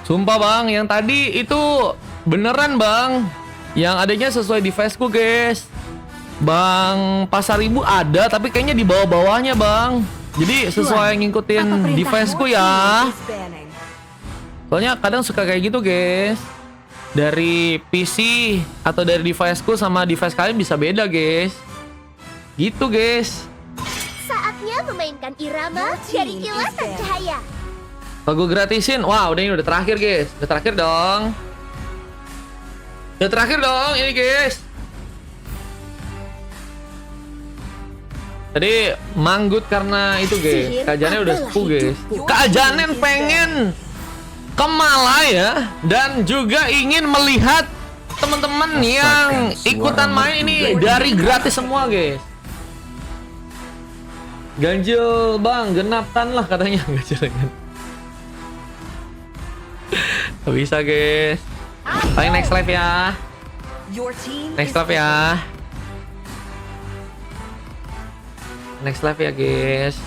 Sumpah bang, yang tadi itu beneran bang. Yang adanya sesuai deviceku guys. Bang Pasar Ibu ada, tapi kayaknya di bawah-bawahnya bang. Jadi sesuai ngikutin deviceku ya. Soalnya kadang suka kayak gitu guys. Dari PC atau dari deviceku sama device kalian bisa beda guys. Gitu guys. Saatnya memainkan irama dari kilasan cahaya. Lagu gratisin. Wah, udah terakhir, guys. Udah terakhir dong. Udah terakhir dong ini, guys. Tadi manggut karena itu, guys. Kajannya udah sepuh, guys. Kajanen pengen ke Malaya dan juga ingin melihat teman-teman yang ikutan main ini dari gratis semua, guys. Ganjil, Bang. Genapkan lah katanya. Ganjil kan. Gak bisa guys. Paling next live ya. Next live ya. Next live ya guys.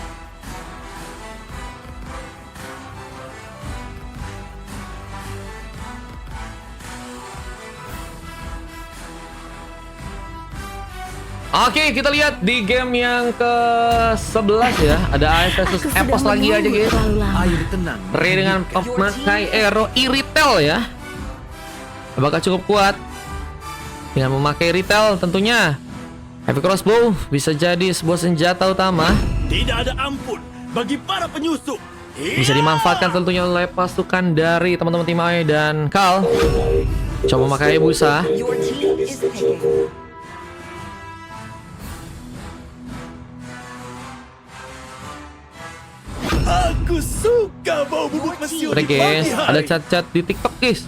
Oke, kita lihat di game yang ke-11 ya. Ada AF versus Epos lagi aja guys. Air tenang. Ray dengan memakai Aero Iritel ya. Apakah cukup kuat? Dengan memakai Iritel tentunya Heavy Crossbow bisa jadi sebuah senjata utama. Tidak ada ampun bagi para penyusup. Bisa dimanfaatkan tentunya oleh pasukan dari teman-teman tim AI dan Kal. Coba memakai busa. Aku suka bau bubuk mesiu Oke di guys, pagi hari. ada chat-chat di TikTok guys.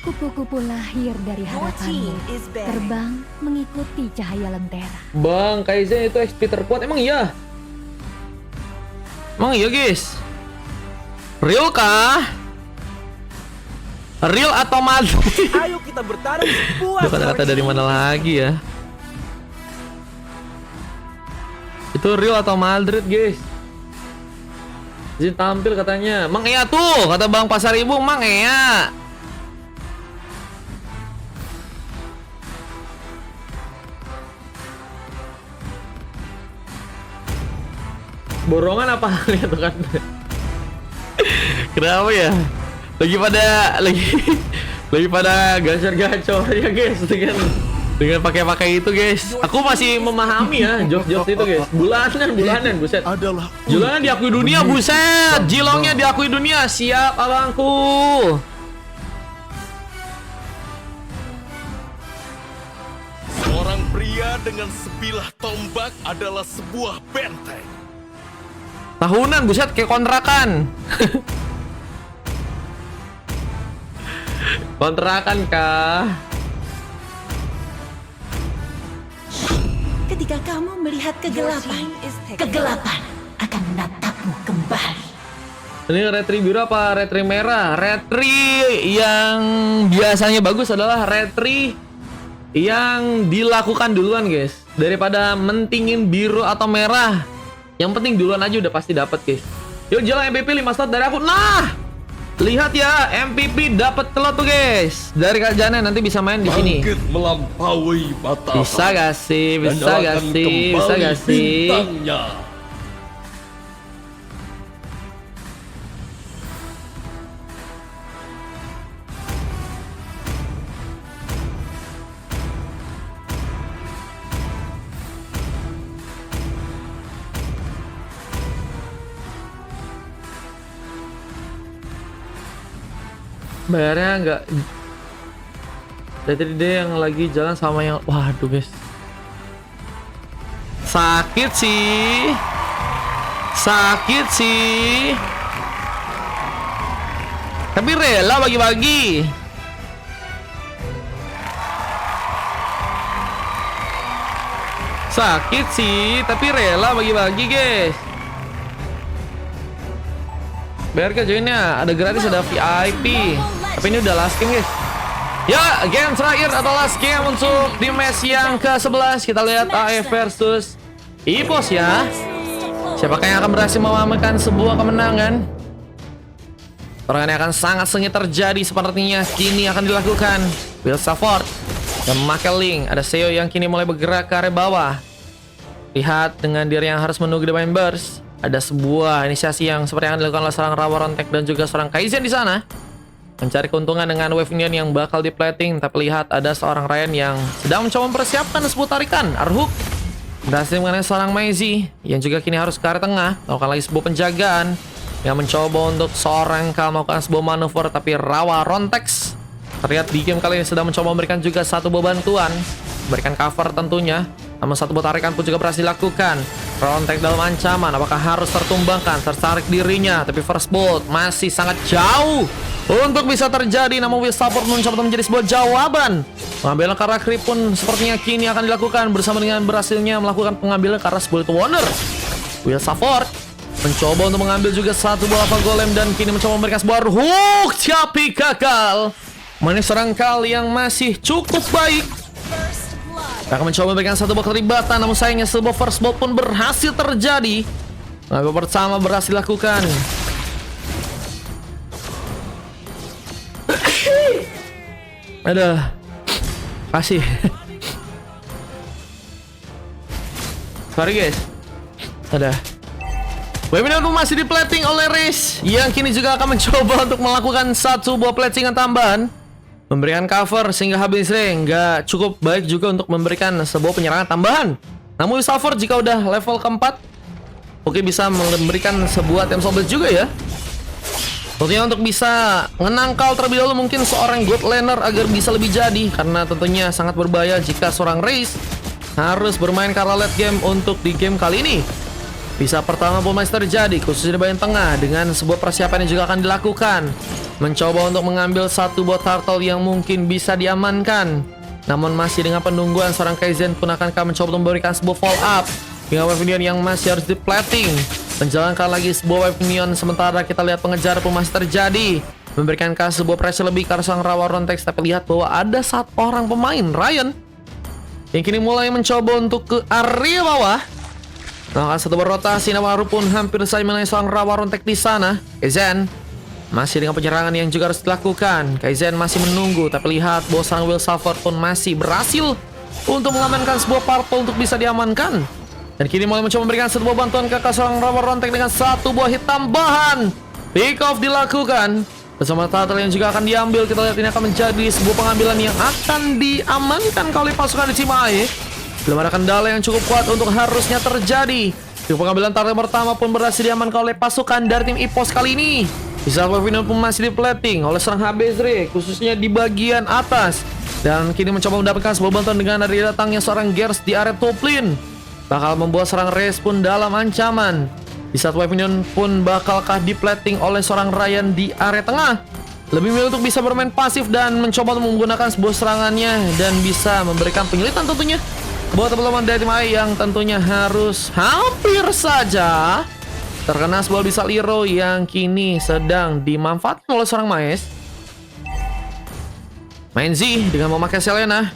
Kupu-kupu lahir dari harapanmu, terbang mengikuti cahaya lentera. Bang, Kaizen itu XP terkuat. Emang iya? Emang iya guys? Real kah? Real atau madu? Ayo kita bertarung puas. Itu kata-kata dari mana lagi ya? Itu real atau Madrid guys? Jin tampil katanya. Mang Ea tuh, kata Bang Pasar Ibu, Mang Ea. Borongan apa lihat tuh kan? Kenapa ya? Lagi pada gacor-gacor ya guys dengan pakai itu guys. Aku masih memahami ya jokes itu guys. Bulanan buset. Adalah Jilongnya diakui dunia buset. Jilongnya diakui dunia. Siap abangku. seorang pria dengan sebilah tombak adalah sebuah benteng. Tahunan buset kayak kontrakan. Kontrakan kah? Ketika kamu melihat kegelapan, kegelapan akan menatapmu kembali. Ini retri biru apa retri merah? Retri yang biasanya bagus adalah retri yang dilakukan duluan guys, daripada mentingin biru atau merah. Yang penting duluan aja udah pasti dapat guys. Yuk jalan MVP 5 slot dari aku. Nah, lihat ya MVP dapat slot tuh guys. Dari Kak Janen nanti bisa main di sini. Bangkit melampaui batas. Bisa gak sih? Bisa gak sih? Bisa gak sih? Bayarnya nggak. Tadi dia yang lagi jalan sama yang, waduh guys, sakit sih, tapi rela bagi-bagi. Sakit sih, tapi rela bagi-bagi guys. Bayar ke joinnya, ada gratis, ada VIP. Tapi ini udah last game guys. Ya, game terakhir atau last game untuk di match yang ke-11. Kita lihat AE versus Ipos ya. Siapakah yang akan berhasil memamerkan sebuah kemenangan? Perangan yang akan sangat sengit terjadi sepertinya kini akan dilakukan. Will Safford dan Makeling. Ada Seo yang kini mulai bergerak ke area bawah. Lihat dengan diri yang harus menunggu the members. Ada sebuah inisiasi yang seperti yang dilakukan oleh seorang Rawa Rontek dan juga seorang Kaizen di sana. Mencari keuntungan dengan wave Union yang bakal diplating. Tapi lihat ada seorang Ryan yang sedang mencoba mempersiapkan sebuah tarikan Arhook. Berhasil mengenai seorang Maizy yang juga kini harus ke area tengah. Melakukan lagi sebuah penjagaan yang mencoba untuk seorang Kal melakukan sebuah manuver. Tapi Rawa Rontex terlihat di game kali ini sedang mencoba memberikan juga satu buah bantuan. Memberikan cover tentunya. Namun satu buah tarikan pun juga berhasil dilakukan. Rontek dalam ancaman. Apakah harus tertumbangkan? Tertarik dirinya. Tapi first bolt masih sangat jauh untuk bisa terjadi. Namun Will Safford mencoba menjadi sebuah jawaban. Pengambilan karena creep pun sepertinya kini akan dilakukan bersama dengan berhasilnya melakukan pengambilan karena Split Wonder. Will Safford mencoba untuk mengambil juga satu buah Lava Golem dan kini mencoba memberikan sebuah hook, tapi gagal. Manis serang Kal yang masih cukup baik. Akan mencoba memberikan satu buah keterlibatan, namun sayangnya sebuah first bolt pun berhasil terjadi. Pengambil pertama berhasil dilakukan. Aduh, kasih. Sorry guys. Ada. Webinar pun masih diplating oleh Riz yang kini juga akan mencoba untuk melakukan satu buah platingan tambahan. Memberikan cover sehingga habis ring. Nggak cukup baik juga untuk memberikan sebuah penyerangan tambahan. Namun Safford jika udah level keempat, oke bisa memberikan sebuah item sobat juga ya. Tentunya untuk bisa menangkal terlebih dahulu mungkin seorang God Laner agar bisa lebih jadi. Karena tentunya sangat berbahaya jika seorang Riz harus bermain karena late game untuk di game kali ini. Bisa pertama pun masih terjadi khususnya di bagian tengah dengan sebuah persiapan yang juga akan dilakukan. Mencoba untuk mengambil satu buah turtle yang mungkin bisa diamankan. Namun masih dengan penungguan seorang Kaizen pun akan mencoba untuk memberikan sebuah follow up. Dengan wave minion yang masih harus diplating. Menjalankan lagi sebuah wave minion sementara kita lihat pengejar pun masih terjadi. Memberikan sebuah pressure lebih ke seorang Rawa Rontex. Tapi lihat bahwa ada satu orang pemain Ryan yang kini mulai mencoba untuk ke area bawah. Melakukan satu berotasi namun pun hampir saja mengenai seorang Rawa Rontek di sana. Kaizen masih dengan penyerangan yang juga harus dilakukan. Kaizen masih menunggu. Tapi lihat bahwa seorang Will Safford pun masih berhasil untuk mengamankan sebuah purple untuk bisa diamankan. Dan kini mulai mencoba memberikan sebuah bantuan ke seorang Rawa Rontek dengan satu buah hit tambahan. Pick off dilakukan. Bersama turtle yang juga akan diambil. Kita lihat ini akan menjadi sebuah pengambilan yang akan diamankan oleh pasukan di Cimahi. Belum ada kendala yang cukup kuat untuk harusnya terjadi. Di pengambilan turtle pertama pun berhasil diamankan oleh pasukan dari tim Ipos kali ini. Di saat Wavino pun masih diplating oleh seorang Habezre, khususnya di bagian atas. Dan kini mencoba mendapatkan sebuah bantuan dengan dari datangnya seorang Gers di area top lane. Bakal membuat seorang Rez pun dalam ancaman. Di saat Wavino pun bakalkah diplating oleh seorang Ryan di area tengah. Lebih milih untuk bisa bermain pasif dan mencoba untuk menggunakan sebuah serangannya. Dan bisa memberikan penyulitan tentunya buat teman-teman dari tim AI yang tentunya harus hampir saja terkena sebuah bisa Liro yang kini sedang dimanfaatkan oleh seorang Maes. Maizy dengan memakai Selena.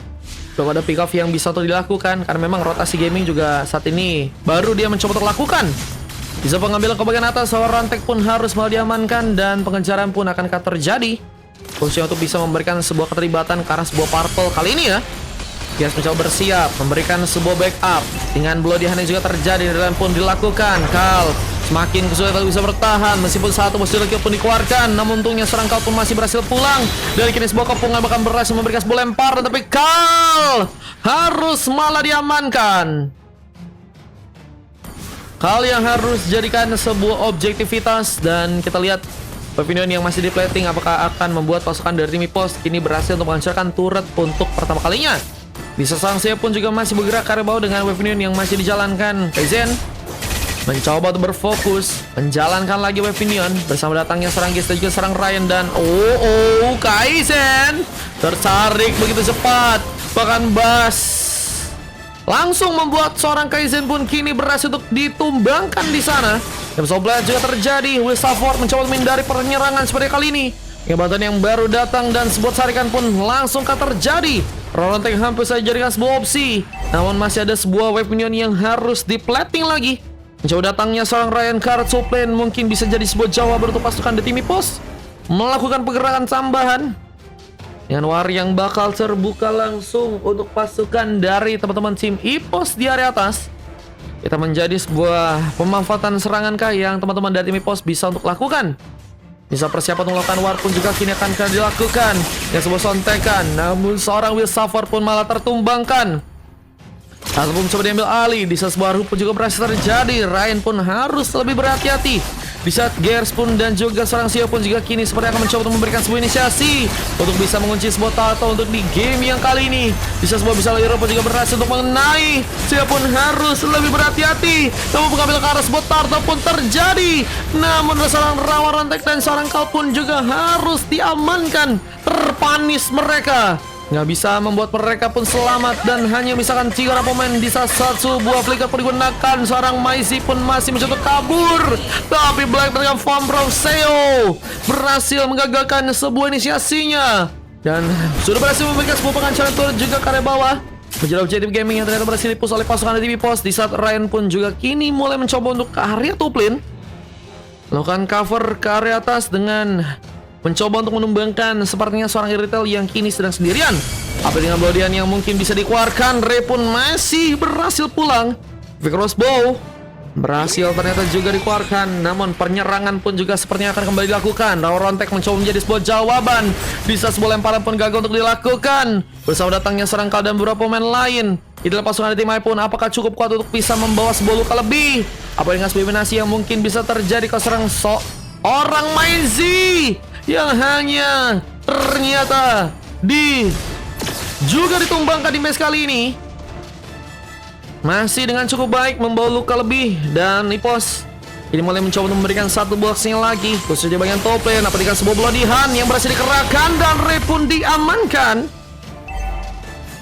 Belum ada pick off yang bisa untuk dilakukan karena memang rotasi gaming juga saat ini baru dia mencoba untuk lakukan. Bisa pengambilan ke bagian atas, seorang Rantek pun harus mau diamankan dan pengejaran pun akan terjadi. Khususnya untuk bisa memberikan sebuah keterlibatan ke arah sebuah purple kali ini ya. Dia mencoba bersiap memberikan sebuah backup. Dengan bloody hand yang juga terjadi dan pun dilakukan. Kal semakin kesulitan bisa bertahan meskipun satu posisi lagi pun dikeluarkan. Namun untungnya serang Kal pun masih berhasil pulang. Dari kini sebuah kepungan bahkan berhasil memberikan sebuah lempar. Tapi Kal harus malah diamankan. Kal yang harus jadikan sebuah objektivitas. Dan kita lihat Pavilion yang masih diplating apakah akan membuat pasukan dari tim Ipos kini berhasil untuk menghancurkan turret untuk pertama kalinya. Di sesaang saya pun juga masih bergerak ke arah bawah dengan Wave yang masih dijalankan. Kaizen mencoba untuk berfokus menjalankan lagi Wave bersama datangnya serang Gis dan juga serang Ryan. Dan Kaizen tertarik begitu cepat. Bahkan Bas langsung membuat seorang Kaizen pun kini berhasil untuk ditumbangkan di sana. Dan sobat juga terjadi. Will Safford mencoba menghindari penyerangan seperti kali ini. Bantuan yang baru datang dan sebuah tarikan pun langsung terjadi. Rontek hampir saja jadikan sebuah opsi. Namun masih ada sebuah wave minion yang harus diplating lagi. Mencoba datangnya seorang Ryan Kartsuplane mungkin bisa jadi sebuah jawaban untuk pasukan The Team Epos melakukan pergerakan tambahan. Dengan war yang bakal terbuka langsung untuk pasukan dari teman-teman tim Epos di area atas. Kita menjadi sebuah pemanfaatan serangan kah yang teman-teman dari tim Epos bisa untuk lakukan. Bisa persiapan untuk melakukan war pun juga kini akan dilakukan. Yang sebuah sontekan, namun seorang Will Suffer pun malah tertumbangkan. Ataupun coba diambil alih. Di saat sebuah pun juga berhasil terjadi. Ryan pun harus lebih berhati-hati. Di saat Gears pun dan juga seorang Sio pun juga kini seperti akan mencoba untuk memberikan sebuah inisiasi untuk bisa mengunci sebuah tato untuk di game yang kali ini. Di saat sebuah bisa Liro pun juga berhasil untuk mengenai. Sio pun harus lebih berhati-hati. Namun pengambil ke arah sebuah tato pun terjadi. Namun seorang Rawa Rontek dan seorang Kau pun juga harus diamankan. Terpanis mereka. Nggak bisa membuat mereka pun selamat dan hanya misalkan 3 pemain di saat satu buah flicker pun digunakan. Seorang Maizi pun masih mencoba kabur, tapi Black dengan form from Seo berhasil menggagalkan sebuah inisiasinya dan sudah berhasil memberikan sebuah pengancaran turret juga ke area bawah. Menjadi objektif gaming yang ternyata berhasil dipus oleh pasukan TV Pos. Di saat Ryan pun juga kini mulai mencoba untuk ke area top lane, melakukan cover ke area atas dengan mencoba untuk menumbangkan sepertinya seorang Irritel yang kini sedang sendirian. Apa dengan Blodian yang mungkin bisa dikeluarkan. Ray pun masih berhasil pulang. Vigorous Bow berhasil ternyata juga dikeluarkan. Namun penyerangan pun juga sepertinya akan kembali dilakukan. Rontek mencoba menjadi sebuah jawaban. Bisa sebuah lemparan pun gagal untuk dilakukan. Bersama datangnya serang Kau dan beberapa pemain lain di dalam pasukan tim pun apakah cukup kuat untuk bisa membawa sebuah luka lebih? Apa dengan sebuah dominasi yang mungkin bisa terjadi ke serang orang Maizi yang hanya ternyata juga ditumbangkan di match kali ini. Masih dengan cukup baik membawa luka lebih. Dan Epos ini mulai mencoba untuk memberikan satu boxnya lagi, khususnya bagian top lane. Apa dengan sebuah Bloodihan yang berhasil dikerahkan dan Ray pun diamankan.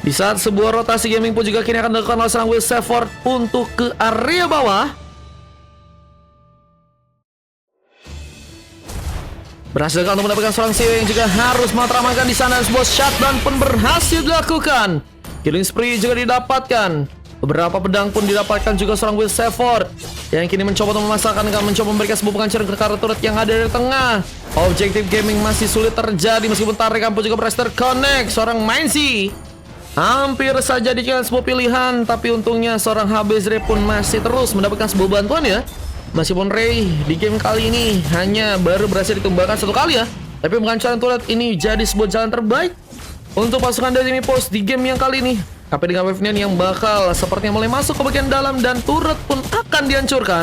Di saat sebuah rotasi gaming pun juga kini akan dilakukan oleh seorang Will Safford untuk ke area bawah. Berhasil untuk mendapatkan seorang Seo yang juga harus materamankan di sana. Sebuah shutdown pun berhasil dilakukan. Killing spree juga didapatkan. Beberapa pedang pun didapatkan juga seorang Will Safford yang kini mencoba untuk memasakkan dengan mencoba memberikan sebuah pengancaran ke arah turret yang ada di tengah. Objektif gaming masih sulit terjadi meskipun tarikan pun juga berhasil terconnect. Seorang Maizi hampir saja dijadikan sebuah pilihan, tapi untungnya seorang Habezre pun masih terus mendapatkan sebuah bantuan ya. Meskipun Ray di game kali ini hanya baru berhasil ditumbangkan satu kali ya, tapi pengancaran turret ini jadi sebuah jalan terbaik untuk pasukan dari Epos di game yang kali ini. Tapi dengan wave yang bakal sepertinya mulai masuk ke bagian dalam dan turret pun akan dihancurkan.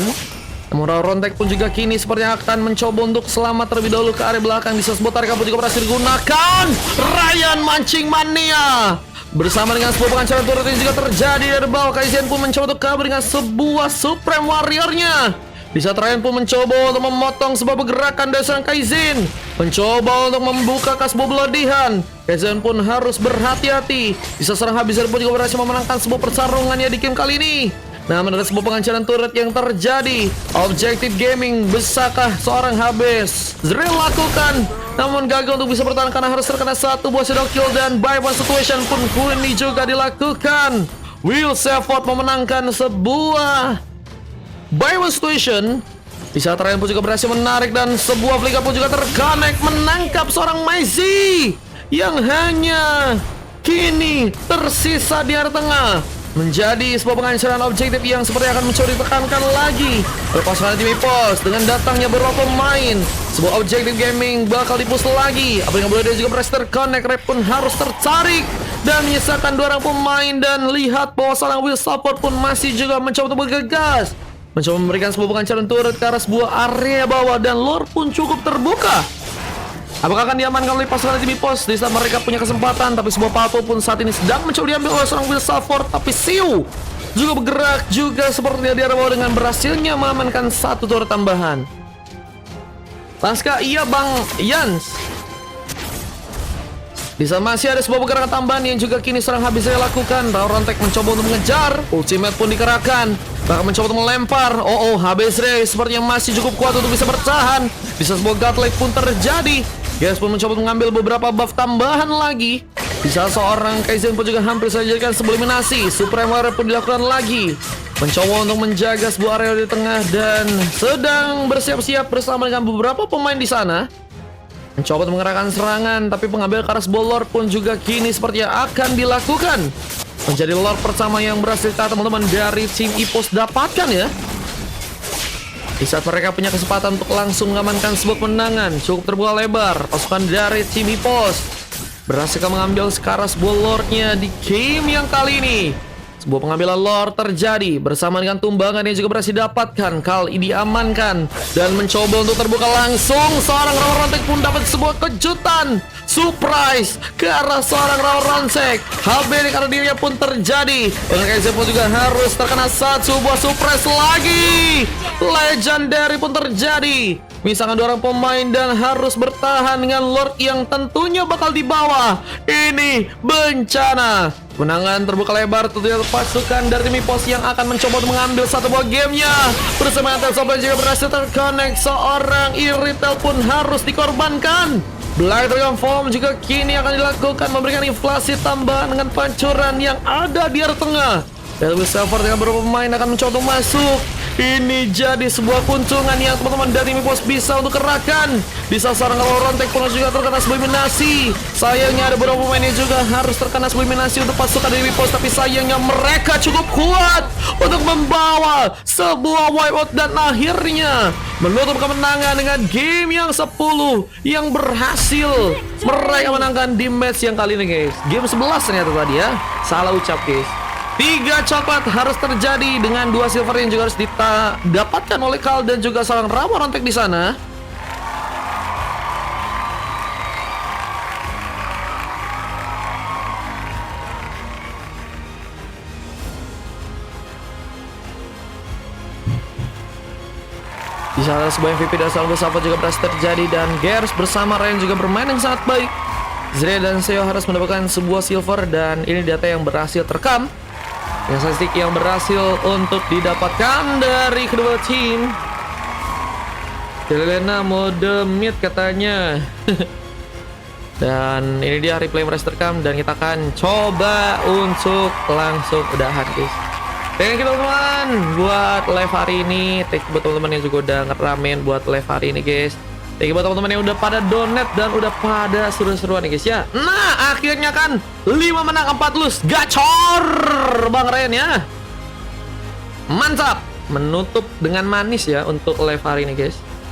Namun Rontek pun juga kini sepertinya akan mencoba untuk selamat terlebih dahulu ke area belakang. Di sebuah tarikan pun juga berhasil digunakan. Ryan mancing mania bersama dengan sebuah pengancaran turret ini juga terjadi dari bawah. Kaizen pun mencoba untuk kabur dengan sebuah Supreme Warrior-nya. Di saat Ryan pun mencoba untuk memotong sebuah pergerakan dari seorang Kaizen, mencoba untuk membuka sebuah Bloodihan. Kaizen pun harus berhati-hati. Di saat seorang Habizar pun juga berhasil memenangkan sebuah pertarungannya di game kali ini. Namun ada sebuah pengancaran turret yang terjadi. Objektif gaming, bisakah seorang Habis Zril lakukan? Namun gagal untuk bisa bertahan karena harus terkena satu buah shadow kill. Dan by one situation pun ini juga dilakukan. Will Safford memenangkan sebuah by one situation. Di saat Ryan pun juga berhasil menarik dan sebuah flicker pun juga terconnect menangkap seorang Maizi yang hanya kini tersisa di area tengah. Menjadi sebuah pengancaran objektif yang seperti akan mencoba ditekankan lagi oleh pasukan tim Epos dengan datangnya beberapa pemain. Sebuah objektif gaming bakal dipus lagi. Apa yang boleh juga berhasil terconnect. Rap pun harus tertarik dan menyisakan 2 orang pemain. Dan lihat bahwa seorang Will Support pun masih juga mencoba untuk bergegas, mencoba memberikan sebuah pengancaran turret ke arah sebuah area bawah. Dan lore pun cukup terbuka. Apakah akan diamankan oleh pasukan tim Epos di saat mereka punya kesempatan? Tapi sebuah palpo pun saat ini sedang mencoba diambil oleh seorang Will Safford. Tapi Siu juga bergerak juga sepertinya di area bawah dengan berhasilnya mengamankan satu turret tambahan. Pasca iya Bang Yans. Di saat masih ada sebuah pergerakan tambahan yang juga kini serang habis saya lakukan. Rontek mencoba untuk mengejar. Ultimate pun dikerahkan. Bahkan mencoba untuk melempar. Habis Ray sepertinya masih cukup kuat untuk bisa bertahan. Bisa sebuah godlike pun terjadi. Guys pun mencoba mengambil beberapa buff tambahan lagi. Bisa seorang Kaizen pun juga hampir saja dijadikan sebuah eliminasi. Supreme Warrior pun dilakukan lagi. Mencoba untuk menjaga sebuah area di tengah dan sedang bersiap-siap bersama dengan beberapa pemain di sana. Mencoba untuk mengerahkan serangan, tapi pengambil Karas Lord pun juga kini sepertinya akan dilakukan. Menjadi Lord pertama yang berhasil teman-teman dari tim EPOS dapatkan ya. Di saat mereka punya kesempatan untuk langsung mengamankan sebuah kemenangan, cukup terbuka lebar. Pasukan dari tim EPOS berhasil mengambil Karas Lordnya di game yang kali ini. Sebuah pengambilan Lord terjadi bersama dengan tumbangan yang juga berhasil didapatkan. Kali diamankan dan mencoba untuk terbuka langsung. Seorang Rawa Rontek pun dapat sebuah kejutan surprise ke arah seorang Rawa Rontek. Hal ini karena dirinya pun terjadi. Kaizen pun juga harus terkena sebuah surprise lagi. Legendary pun terjadi. Misalkan dua orang pemain dan harus bertahan dengan Lord yang tentunya bakal di bawah. Ini bencana. Kemenangan terbuka lebar tentunya pasukan dari tim EPOS yang akan mencoba untuk mengambil satu buah gamenya. Bersama dengan Telsoban juga berhasil terconnect. Seorang Iritel pun harus dikorbankan. Black Dragon Form juga kini akan dilakukan, memberikan inflasi tambahan dengan pancuran yang ada di area tengah. Dan Silver dengan beberapa pemain akan mencoba untuk masuk. Ini jadi sebuah keuntungan yang teman-teman dari tim EPOS bisa untuk kerahkan. Bisa seorang Rawa Rontek pun juga terkena sebuah eliminasi. Sayangnya ada beberapa pemain yang juga harus terkena sebuah eliminasi untuk pasukan dari EPOS. Tapi sayangnya mereka cukup kuat untuk membawa sebuah wipeout dan akhirnya menutup kemenangan dengan game yang 10 yang berhasil mereka menangkan di match yang kali ini guys. Game 11 ternyata tadi ya. Salah ucap guys. 3 coklat harus terjadi dengan 2 silver yang juga harus didapatkan oleh Kal dan juga seorang Rawa Rontek di sana. Di sana sebuah MVP dan seorang Gosapa juga berhasil terjadi dan Gers bersama Ryan juga bermain yang sangat baik. Zre dan Seo harus mendapatkan sebuah silver dan ini data yang berhasil terekam. Yang statistik yang berhasil untuk didapatkan dari kedua tim. Delena mode mid katanya. Dan ini dia replay mereka terekam dan kita akan coba untuk langsung udahan guys. Thank you teman-teman buat live hari ini. Thank you buat teman-teman yang juga udah ngeramein buat live hari ini guys. Thank you buat teman-teman yang udah pada donate dan udah pada seru-seruan nih guys ya. Nah akhirnya kan 5 menang 4 lose. Gacor Bang Ren ya. Mantap. Menutup dengan manis ya untuk live hari ini guys.